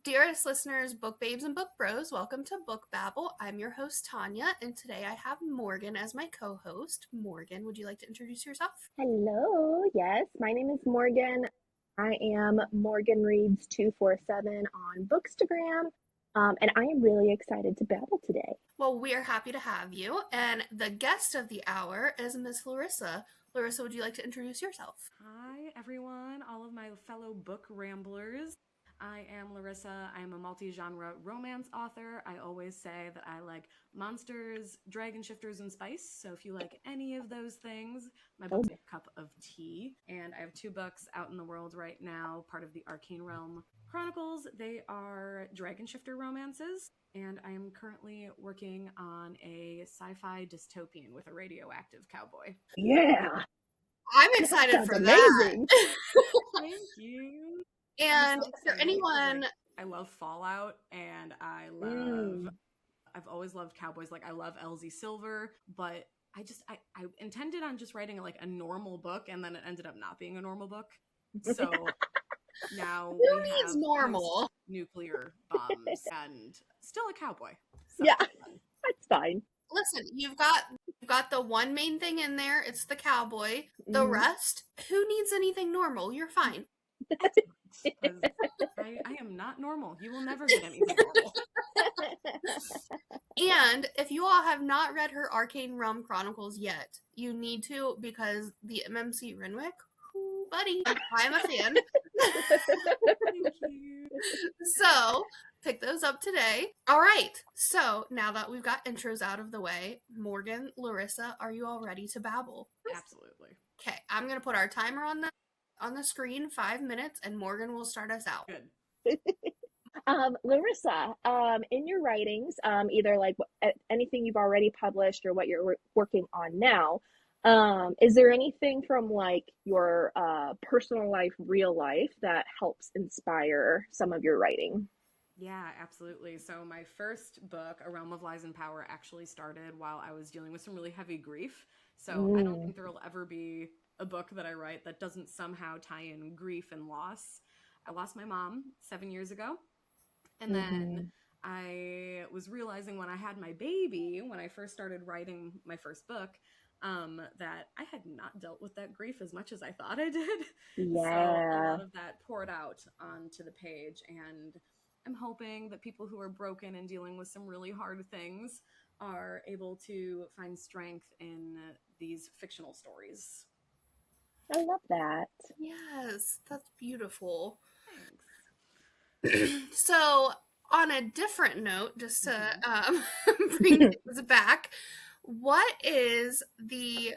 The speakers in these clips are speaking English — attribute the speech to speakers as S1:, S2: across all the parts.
S1: Dearest listeners, book babes and book bros, welcome to Book Babble. I'm your host, Tanya, and today I have Morgan as my co-host. Morgan, would you like to introduce yourself?
S2: Hello, yes, my name is Morgan. I am Morgan Reads 247 on Bookstagram, and I am really excited to babble today.
S1: Well, we are happy to have you, and the guest of the hour is Miss Larissa. Larissa, would you like to introduce yourself?
S3: Hi, everyone, all of my fellow book ramblers. I am Larissa. I am a multi-genre romance author. I always say that I like monsters, dragon shifters, and spice. So if you like any of those things, my
S2: Oh,
S3: book's a cup of tea. And I have two books out in the world right now, part of the Arcane Realm Chronicles. They are dragon shifter romances. And I am currently working on a sci-fi dystopian with a radioactive cowboy.
S2: yeah,
S1: I'm
S2: that
S1: excited
S2: sounds
S1: for that.
S2: amazing.
S3: Thank you.
S1: And
S3: So
S1: is there
S3: excited.
S1: anyone...
S3: I love Fallout, and
S2: Mm.
S3: I've always loved cowboys. Like, I love LZ Silver, but I intended on just writing like a normal book, and then it ended up not being a normal book. So now
S1: Who
S3: we
S1: needs
S3: have
S1: normal?
S3: nuclear bombs and still a cowboy. So
S2: Yeah, that's fine.
S1: Listen, you've got the one main thing in there. It's the cowboy. The
S2: Mhm.
S1: rest, who needs anything normal? You're fine.
S3: Because I am not normal. You will never get anything normal.
S1: And if you all have not read her Arcane Realm Chronicles yet, you need to, because the MMC Renwick, ooh, buddy, I'm a fan.
S3: Thank you.
S1: So pick those up today. All right. So now that we've got intros out of the way, Morgan, Larissa, are you all ready to babble?
S3: Absolutely.
S1: Okay, I'm gonna put our timer on the screen, 5 minutes, and Morgan will start us out.
S3: Good.
S2: Larissa, in your writings, either like anything you've already published or what you're working on now, is there anything from like your personal life, real life that helps inspire some of your writing?
S3: Yeah, absolutely. So my first book, A Realm of Lies and Power, actually started while I was dealing with some really heavy grief. So I don't
S2: Mm.
S3: think there will ever be a book that I write that doesn't somehow tie in grief and loss. I lost my mom 7 years ago. And then
S2: Mm-hmm.
S3: I was realizing when I had my baby, when I first started writing my first book, that I had not dealt with that grief as much as I thought I did. So a
S2: Yeah,
S3: lot of that poured out onto the page. And I'm hoping that people who are broken and dealing with some really hard things are able to find strength in these fictional stories.
S2: I love that.
S1: Yes, that's beautiful.
S3: Thanks.
S1: So, on a different note, just to
S3: Mhm.
S1: bring things back, what is the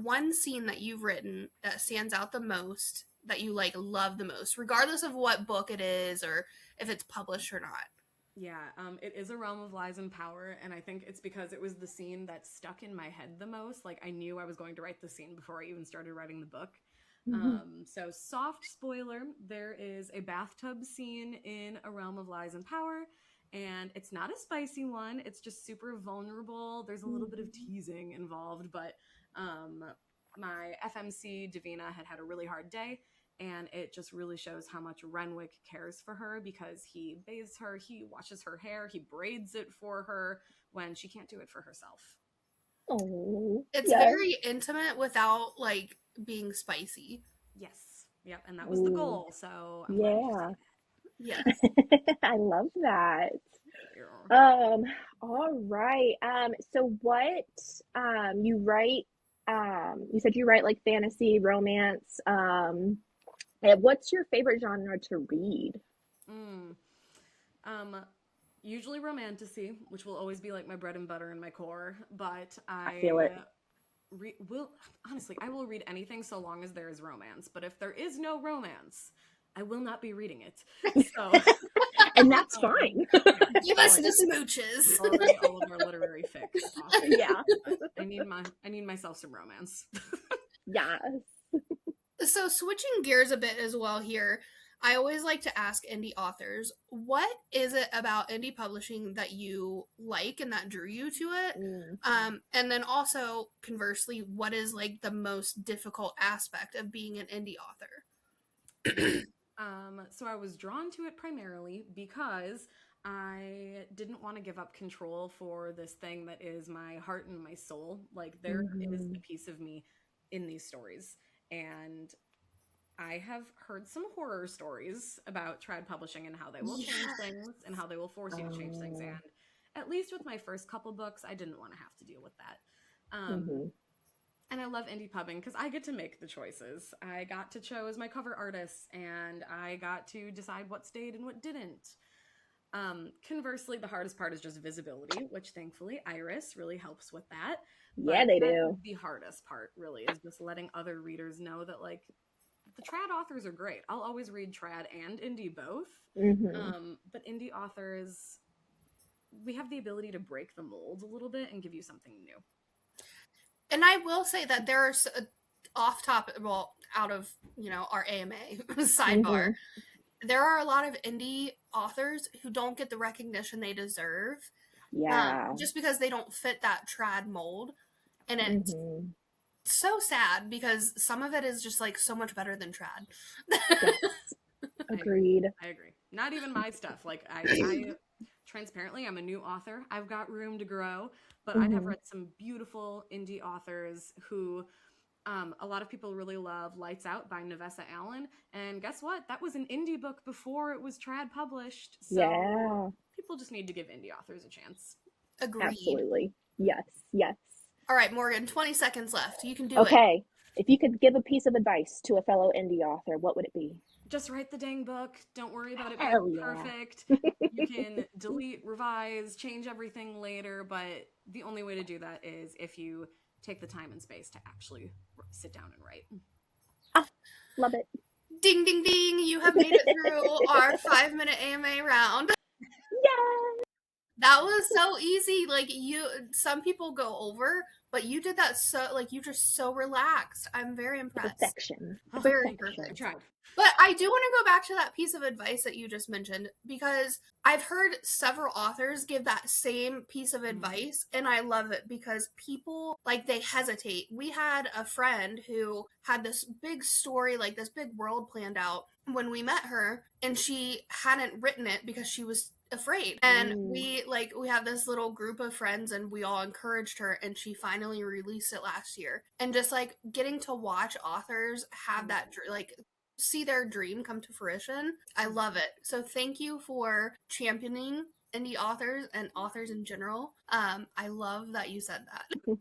S1: one scene that you've written that stands out the most, that you like love the most, regardless of what book it is or if it's published or not?
S3: Yeah, it is A Realm of Lies and Power, and I think it's because it was the scene that stuck in my head the most. Like, I knew I was going to write the scene before I even started writing the book. So, soft spoiler, there is a bathtub scene in A Realm of Lies and Power, and it's not a spicy one. It's just super vulnerable. There's a little bit of teasing involved, but um, my FMC, Davina, had a really hard day, and it just really shows how much Renwick cares for her because he bathes her, he washes her hair, he braids it for her when she can't do it for herself.
S2: Oh,
S1: It's
S2: yes.
S1: very intimate without like being spicy.
S3: Yes. Yep. And that was the
S2: Ooh,
S3: goal. So I'm glad you
S2: yeah.
S3: say
S1: Yes.
S2: I love that.
S3: that.
S2: Um, all right. So what you write you said you write like fantasy, romance. And what's your favorite genre to read?
S3: Mm. Um, Usually romantasy, which will always be like my bread and butter and my core. But
S2: I feel
S3: I
S2: it.
S3: will honestly, I will read anything so long as there is romance. But if there is no romance, I will not be reading it. So,
S2: And that's
S3: um,
S2: fine.
S3: yeah.
S1: Give
S3: So
S1: us
S3: like
S1: the smooches.
S3: already all of our literary fic off the
S2: Yeah.
S3: I need myself some romance.
S2: Yeah.
S1: So, switching gears a bit as well here, I always like to ask indie authors, what is it about indie publishing that you like and that drew you to it?
S2: Mm.
S1: And then also, conversely, what is like the most difficult aspect of being an indie author?
S3: So I was drawn to it primarily because I didn't want to give up control for this thing that is my heart and my soul. Like there is a piece of me in these stories. And I have heard some horror stories about trad publishing and how they will change
S1: Yeah.
S3: things and how they will force you to change things. And at least with my first couple books, I didn't want to have to deal with that. And I love indie pubbing because I get to make the choices. I got to choose my cover artists and I got to decide what stayed and what didn't. Conversely, the hardest part is just visibility, which thankfully Iris really helps with that.
S2: Yeah,
S3: But
S2: they
S3: that's
S2: do.
S3: the hardest part, really, is just letting other readers know that, like, the trad authors are great. I'll always read trad and indie both. But indie authors, we have the ability to break the mold a little bit and give you something new.
S1: And I will say that there are off topic, well, out of, our AMA sidebar, there are a lot of indie authors who don't get the recognition they deserve.
S2: Yeah.
S1: Just because they don't fit that trad mold. And it's so sad because some of it is just like so much better than trad.
S2: Yes. Agreed.
S3: I agree. Not even my stuff. Like I transparently, I'm a new author. I've got room to grow, but I have read some beautiful indie authors who a lot of people really love. Lights Out by Nevessa Allen. And guess what? That was an indie book before it was trad published. So
S2: Yeah.
S3: people just need to give indie authors a chance.
S1: Agreed.
S2: Absolutely. Yes. Yes.
S1: All right, Morgan, 20 seconds left. You can do it.
S2: Okay. If you could give a piece of advice to a fellow indie author, what would it be?
S3: Just write the dang book. Don't worry about it
S2: Hell
S3: being
S2: yeah.
S3: perfect. You can delete, revise, change everything later, but the only way to do that is if you take the time and space to actually sit down and write.
S2: Ah, love it.
S1: Ding, ding, ding. You have made it through our 5-minute AMA round.
S2: Yeah.
S1: That was so easy. Like, some people go over, but you did that so, like, you're just so relaxed. I'm very impressed.
S2: Perfection.
S1: Very perfect. I tried. But I do want to go back to that piece of advice that you just mentioned, because I've heard several authors give that same piece of advice, and I love it because people, like, they hesitate. We had a friend who had this big story, like this big world planned out when we met her, and she hadn't written it because she was afraid. And we have this little group of friends and we all encouraged her, and she finally released it last year. And just like getting to watch authors have that, like, see their dream come to fruition, I love it. So thank you for championing indie authors and authors in general. I love that you said that.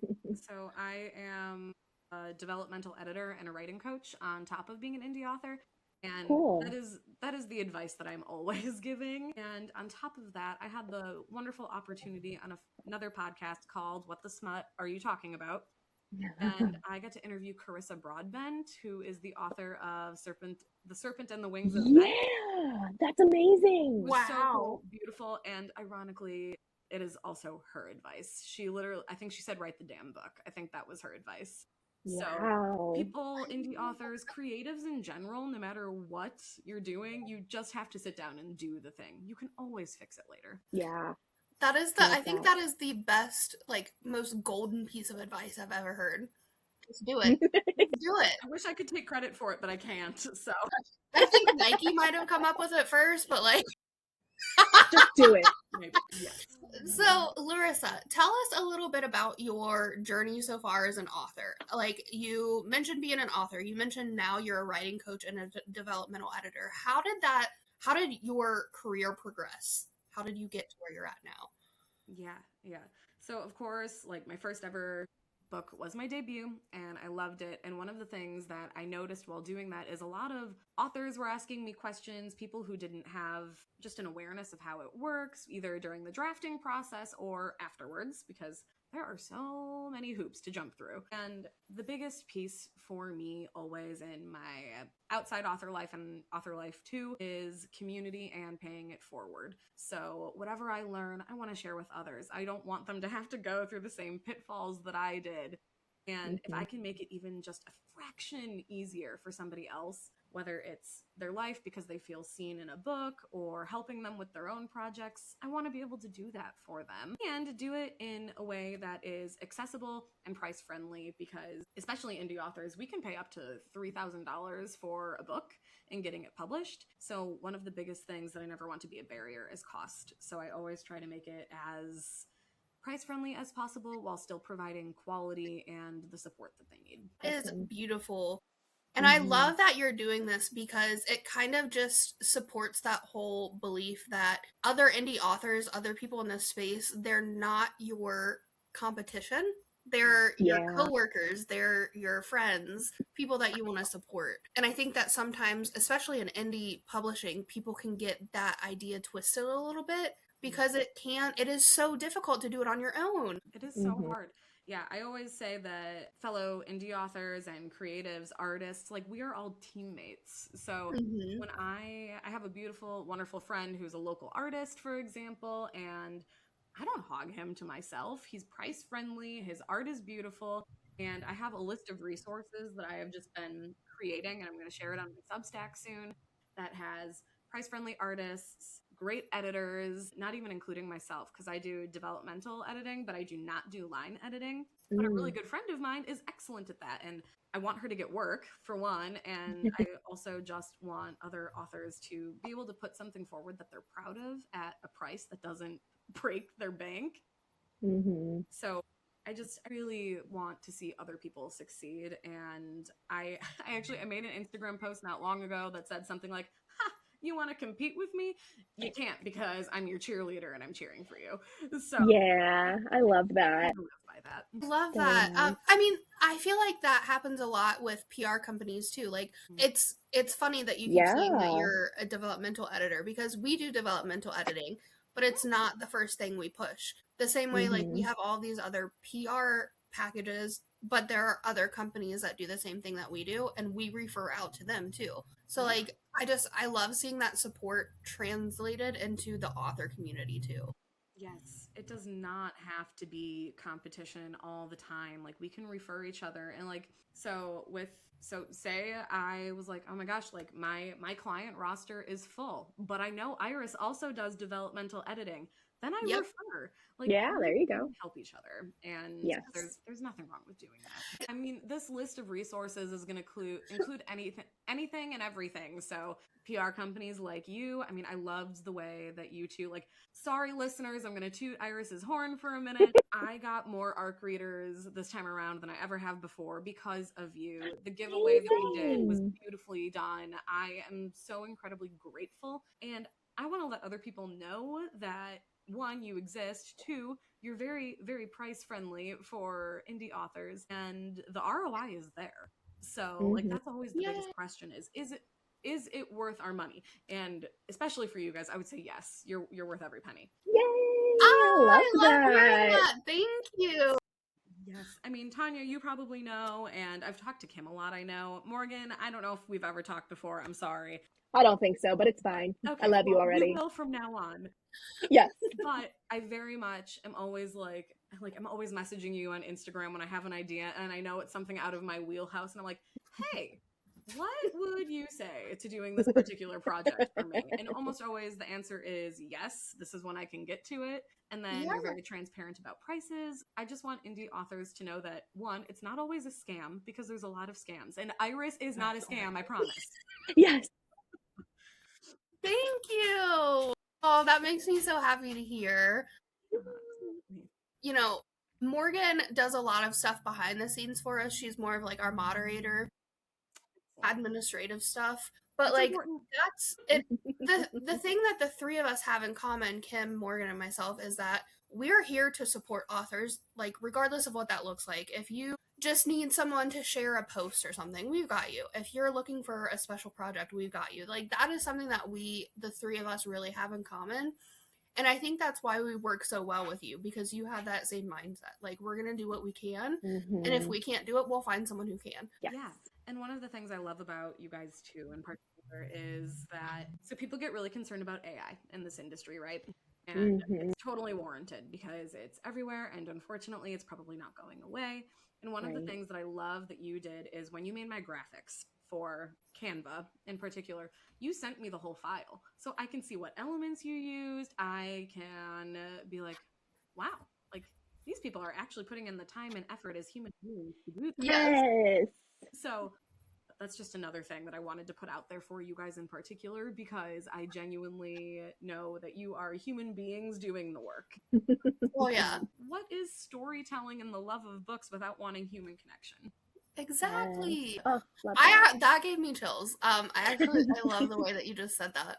S3: So I am a developmental editor and a writing coach on top of being an indie author. And
S2: cool.
S3: that is the advice that I'm always giving. And on top of that, I had the wonderful opportunity on another podcast called What the Smut Are You Talking About? And I got to interview Carissa Broadbent, who is the author of The Serpent and the Wings of Night.
S2: Yeah, that's amazing.
S3: It was so cool, beautiful, and ironically, it is also her advice. She literally, I think she said, write the damn book. I think that was her advice. So people, indie authors, creatives in general, no matter what you're doing, you just have to sit down and do the thing. You can always fix it later.
S2: Yeah.
S1: That is I think that is the best, like, most golden piece of advice I've ever heard. Just do it. Do it.
S3: I wish I could take credit for it, but I can't. So
S1: I think Nike might have come up with it first, but like,
S2: just do it.
S3: Maybe. Yes.
S1: So, Larissa, tell us a little bit about your journey so far as an author. Like, you mentioned being an author. You mentioned now you're a writing coach and a developmental editor. How did your career progress? How did you get to where you're at now?
S3: Yeah. So, of course, like, my first ever book was my debut, and I loved it. And one of the things that I noticed while doing that is a lot of authors were asking me questions, people who didn't have just an awareness of how it works, either during the drafting process or afterwards, because there are so many hoops to jump through. And the biggest piece for me always in my outside author life and author life too is community and paying it forward. So whatever I learn, I want to share with others. I don't want them to have to go through the same pitfalls that I did. And if I can make it even just a fraction easier for somebody else, whether it's their life because they feel seen in a book or helping them with their own projects. I want to be able to do that for them and do it in a way that is accessible and price friendly, because especially indie authors, we can pay up to $3,000 for a book and getting it published. So one of the biggest things that I never want to be a barrier is cost. So I always try to make it as price friendly as possible while still providing quality and the support that they need.
S1: It is beautiful. And I love that you're doing this because it kind of just supports that whole belief that other indie authors, other people in this space, they're not your competition. They're your coworkers, they're your friends, people that you want to support. And I think that sometimes, especially in indie publishing, people can get that idea twisted a little bit because it is so difficult to do it on your own.
S3: It is so hard. Yeah, I always say that fellow indie authors and creatives, artists, like we are all teammates. So when I have a beautiful, wonderful friend who's a local artist, for example, and I don't hog him to myself. He's price friendly, his art is beautiful, and I have a list of resources that I have just been creating, and I'm going to share it on my Substack soon, that has price friendly artists, great editors, not even including myself because I do developmental editing, but I do not do line editing. But a really good friend of mine is excellent at that. And I want her to get work, for one. And I also just want other authors to be able to put something forward that they're proud of at a price that doesn't break their bank. So I really want to see other people succeed. And I made an Instagram post not long ago that said something like, ha, you want to compete with me? You can't, because I'm your cheerleader and I'm cheering for you. So
S2: yeah, I love that.
S1: I love that. I mean, I feel like that happens a lot with PR companies too. Like it's funny that you keep saying that you're a developmental editor, because we do developmental editing, but it's not the first thing we push. The same way, like we have all these other PR packages, but there are other companies that do the same thing that we do, and we refer out to them too. So like I love seeing that support translated into the author community too.
S3: Yes, it does not have to be competition all the time. Like we can refer each other, and like so say I was like, oh my gosh, like my client roster is full, but I know Iris also does developmental editing. Then I refer. Like
S2: there you go.
S3: Help each other, and there's nothing wrong with doing that. I mean, this list of resources is going to include anything and everything. So PR companies like you, I mean, I loved the way that you two, like, sorry listeners, I'm going to toot Iris's horn for a minute. I got more ARC readers this time around than I ever have before because of you. The giveaway that we did was beautifully done. I am so incredibly grateful, and I want to let other people know that, one, you exist, two, you're very, very price friendly for indie authors, and the ROI is there. So like that's always the biggest question is it worth our money? And especially for you guys, I would say yes, you're worth every penny.
S2: Yay! I love
S1: hearing that. Thank you.
S3: Yes. I mean, Tanya, you probably know, and I've talked to Kim a lot, I know. Morgan, I don't know if we've ever talked before. I'm sorry.
S2: I don't think so, but it's fine. Okay, I love you already.
S3: We will from now on.
S2: Yes.
S3: But I very much am always like I'm always messaging you on Instagram when I have an idea and I know it's something out of my wheelhouse, and I'm like, hey, what would you say to doing this particular project for me? And almost always the answer is yes, this is when I can get to it. And then you're very transparent about prices. I just want indie authors to know that, one, it's not always a scam, because there's a lot of scams. And Iris is not a scam, I promise.
S2: Yes.
S1: Thank you. Oh, that makes me so happy to hear. You know, Morgan does a lot of stuff behind the scenes for us. She's more of like our moderator, administrative stuff. But that's like important. That's it. The thing that the three of us have in common, Kim, Morgan, and myself, is that we're here to support authors, like regardless of what that looks like. If you just need someone to share a post or something, we've got you. If you're looking for a special project, we've got you. Like that is something that the three of us really have in common. And I think that's why we work so well with you, because you have that same mindset. Like, we're going to do what we can. And if we can't do it, we'll find someone who can.
S3: Yes. Yeah. And one of the things I love about you guys, too, in particular, is that so people get really concerned about AI in this industry, right? And it's totally warranted because it's everywhere. And unfortunately, it's probably not going away. And one of the things that I love that you did is when you made my graphics for Canva in particular, you sent me the whole file. So I can see what elements you used. I can be like, wow, like these people are actually putting in the time and effort as human beings to do this.
S1: Yes.
S2: Yes.
S3: So that's just another thing that I wanted to put out there for you guys in particular, because I genuinely know that you are human beings doing the work.
S1: Oh yeah.
S3: What is storytelling and the love of books without wanting human connection?
S1: Exactly.
S2: Yes. Oh, love that.
S1: That gave me chills. I love the way that you just said that.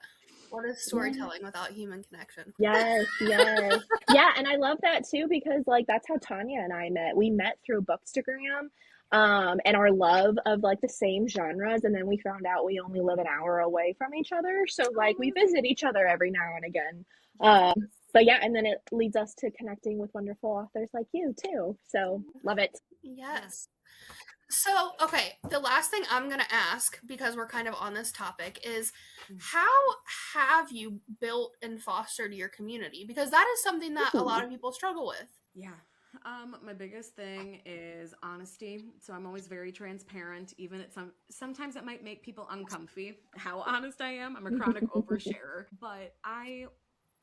S1: What is
S2: Yeah.
S1: storytelling without human connection?
S2: Yes, yes. Yeah, and I love that too because like that's how Tanya and I met. We met through Bookstagram, and our love of like the same genres, and then we found out we only live an hour away from each other. So like we visit each other every now and again.
S1: Yes.
S2: But yeah, and then it leads us to connecting with wonderful authors like you too. So love it.
S1: Yes. So, okay, the last thing I'm going to ask, because we're kind of on this topic, is how have you built and fostered your community? Because that is something that a lot of people struggle with.
S3: Yeah. My biggest thing is honesty. So I'm always very transparent, even at sometimes it might make people uncomfy how honest I am. I'm a chronic oversharer, but I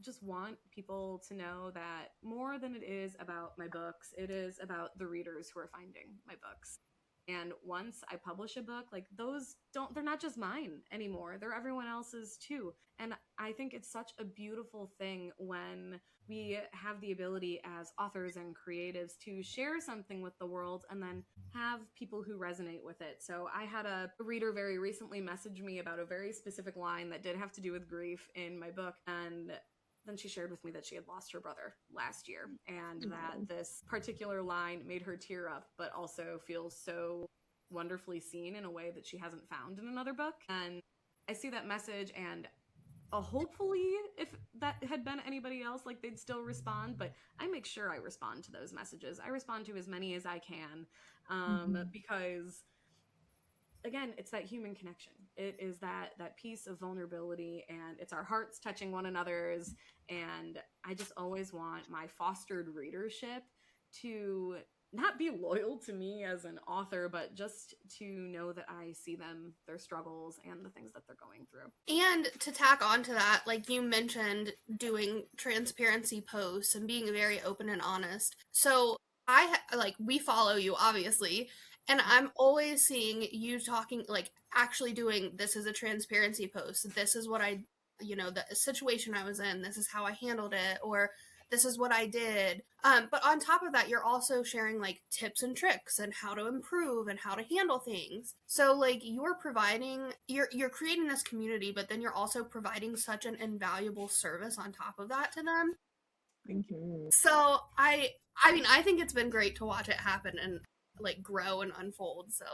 S3: just want people to know that more than it is about my books, it is about the readers who are finding my books. And once I publish a book, like they're not just mine anymore. They're everyone else's too. And I think it's such a beautiful thing when we have the ability as authors and creatives to share something with the world and then have people who resonate with it. So I had a reader very recently message me about a very specific line that did have to do with grief in my book. And then she shared with me that she had lost her brother last year and that this particular line made her tear up, but also feels so wonderfully seen in a way that she hasn't found in another book. And I see that message, and hopefully if that had been anybody else, like they'd still respond, but I make sure I respond to those messages. I respond to as many as I can, because again, it's that human connection. It is that piece of vulnerability, and it's our hearts touching one another's. And I just always want my fostered readership to not be loyal to me as an author, but just to know that I see them, their struggles, and the things that they're going through.
S1: And to tack on to that, like you mentioned, doing transparency posts and being very open and honest. So we follow you, obviously. And I'm always seeing you talking, like actually doing, this is a transparency post. This is what the situation I was in. This is how I handled it. Or this is what I did. But on top of that, you're also sharing like tips and tricks and how to improve and how to handle things. So like you're creating this community, but then you're also providing such an invaluable service on top of that to them. So I think it's been great to watch it happen and like grow and unfold. So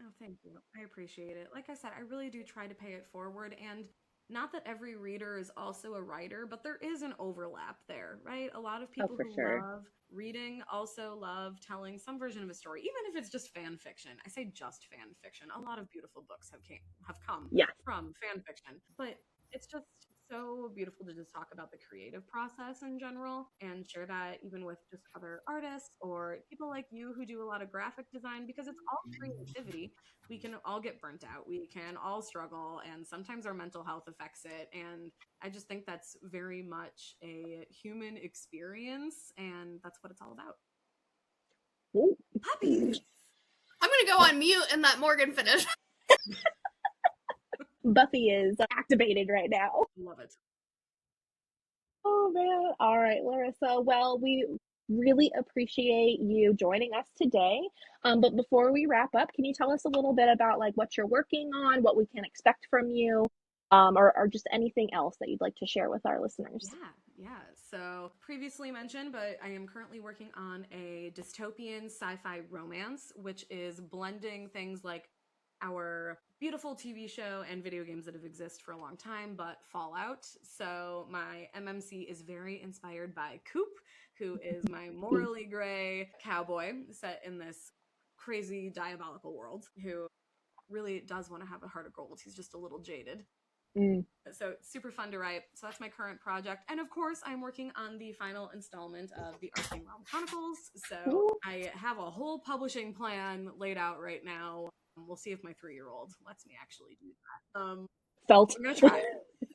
S3: Oh, thank you. I appreciate it. Like I said, I really do try to pay it forward. And not that every reader is also a writer, but there is an overlap there, right? A lot of people
S2: for
S3: who
S2: sure.
S3: love reading also love telling some version of a story, even if it's just fan fiction. I say just fan fiction. A lot of beautiful books have come
S2: Yeah.
S3: from fan fiction, but it's just so beautiful to just talk about the creative process in general and share that even with just other artists or people like you who do a lot of graphic design, because it's all creativity. We can all get burnt out. We can all struggle, and sometimes our mental health affects it. And I just think that's very much a human experience, and that's what it's all about.
S2: Ooh.
S3: Puppies!
S1: I'm gonna go on mute and let Morgan finish.
S2: Buffy is activated right now.
S3: Love it.
S2: Oh man. All right, Larissa. Well, we really appreciate you joining us today. But before we wrap up, can you tell us a little bit about like what you're working on, what we can expect from you, or just anything else that you'd like to share with our listeners?
S3: Yeah. So previously mentioned, but I am currently working on a dystopian sci-fi romance, which is blending things like our beautiful TV show and video games that have existed for a long time, but Fallout. So my MMC is very inspired by Coop, who is my morally gray cowboy set in this crazy diabolical world, who really does want to have a heart of gold. He's just a little jaded. So super fun to write. So that's my current project. And of course, I'm working on the final installment of the Arcane Realm Chronicles. So I have a whole publishing plan laid out right now. We'll see if my 3-year-old lets me actually do that.
S2: Felt.
S3: I'm gonna try.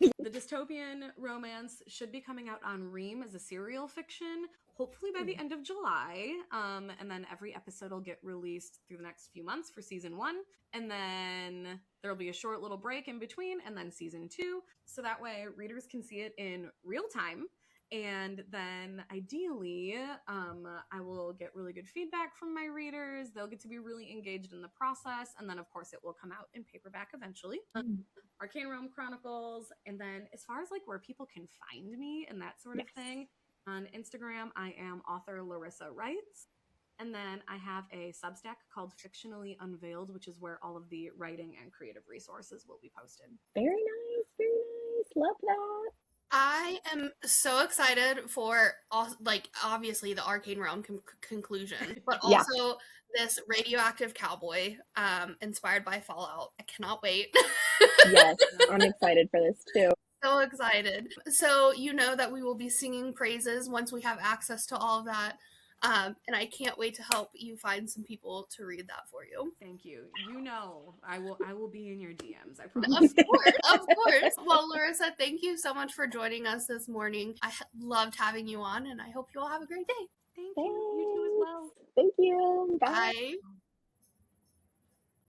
S3: The dystopian romance should be coming out on Ream as a serial fiction, hopefully by the end of July. And then every episode will get released through the next few months for season 1. And then there'll be a short little break in between, and then season 2. So that way readers can see it in real time. And then ideally, I will get really good feedback from my readers. They'll get to be really engaged in the process. And then, of course, it will come out in paperback eventually. Arcane Realm Chronicles. And then as far as like where people can find me and that sort of thing, on Instagram, I am author Larissa Writes. And then I have a Substack called Fictionally Unveiled, which is where all of the writing and creative resources will be posted.
S2: Very nice, very nice. Love that.
S1: I am so excited for, like, obviously the Arcane Realm conclusion, but also this radioactive cowboy inspired by Fallout. I cannot wait.
S2: Yes, I'm excited for this too.
S1: So excited. So you know that we will be singing praises once we have access to all of that. And I can't wait to help you find some people to read that for you.
S3: Thank you. You know, I will be in your DMs. I promise.
S1: Of course, of course. Well, Larissa, thank you so much for joining us this morning. I loved having you on, and I hope you all have a great day.
S3: Thank you. You too as well.
S2: Thank you. Bye.
S1: Bye.